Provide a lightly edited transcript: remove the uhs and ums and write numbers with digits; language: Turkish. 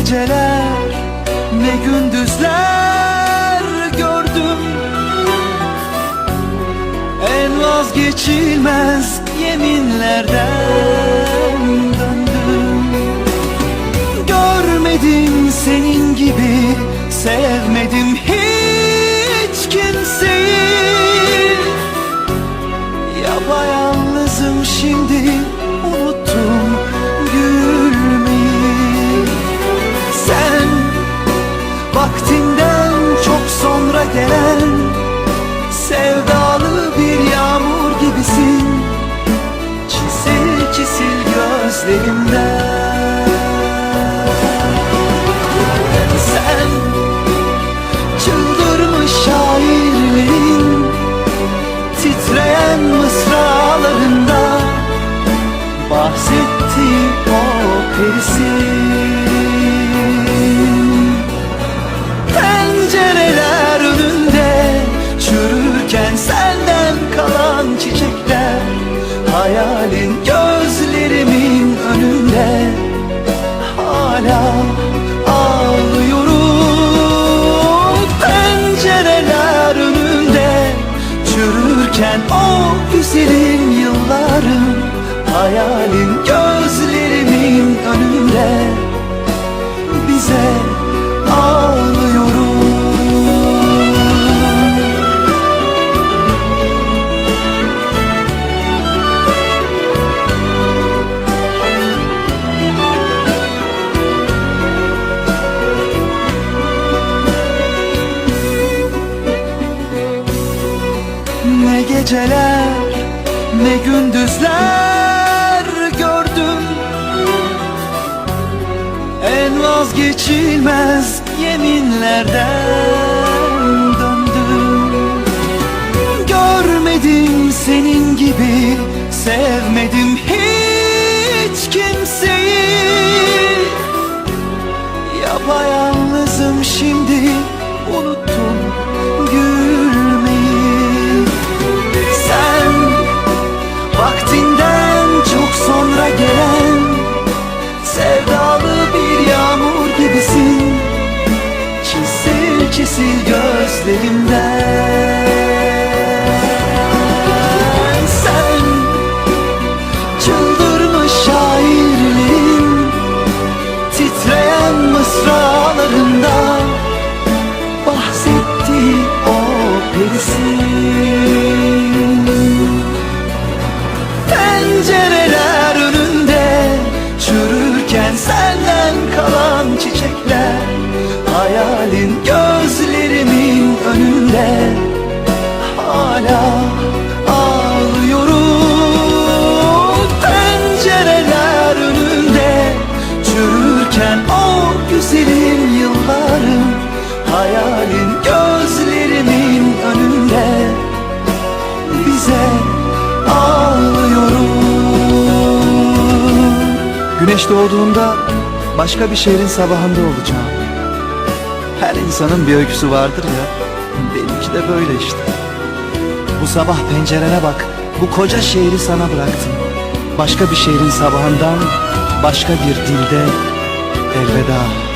geceler ne gündüzler gördüm. En vazgeçilmez yeminlerden döndüm. Görmedim senin gibi, sevmedim hiç kimseyi. Yapayalnızım şimdi, unuttum gülmeyi. Sen vaktinden çok sonra gelen sevdalı bir yağmur gibisin. Çisil çisil gözlerimden. Sen çıldırmış şairlerin titreyen mısralarında bahsetti o perisin. Pencereler önünde çürürken senden kalan çiçekler, hayalin gözlerimin önünde. Hala ağlıyorum. Pencereler önünde çürürken o güzelim yıllarım, hayalin gözlerimin önünde. Bize ağlıyorum. Ne geceler ne gündüzler gördüm. En vazgeçilmez yeminlerden döndüm. Görmedim senin gibi, sevmedim hiç kimseyi. Yapayalnızım şimdi, unuttum gülmeyi. Sen vaktinden çok sonra gelen sevdalı bir yağmur gibisin. Çisil çisil gözlerimden. Sen çıldırmış şairlerin titreyen mısralarında bahsetti o perisin. Pencereler önünde çürürken senden kalan çiçekler, hayalin gözlerimin önünde. Hala ağlıyorum. Pencereler önünde çürürken o güzelim yıllarım, hayalin gözlerimin önünde. Bize ağlıyorum. Güneş doğduğunda başka bir şehrin sabahında olacağım. Her insanın bir öyküsü vardır ya, benimki de böyle işte. Bu sabah pencerene bak, bu koca şehri sana bıraktım. Başka bir şehrin sabahından, başka bir dilde elveda.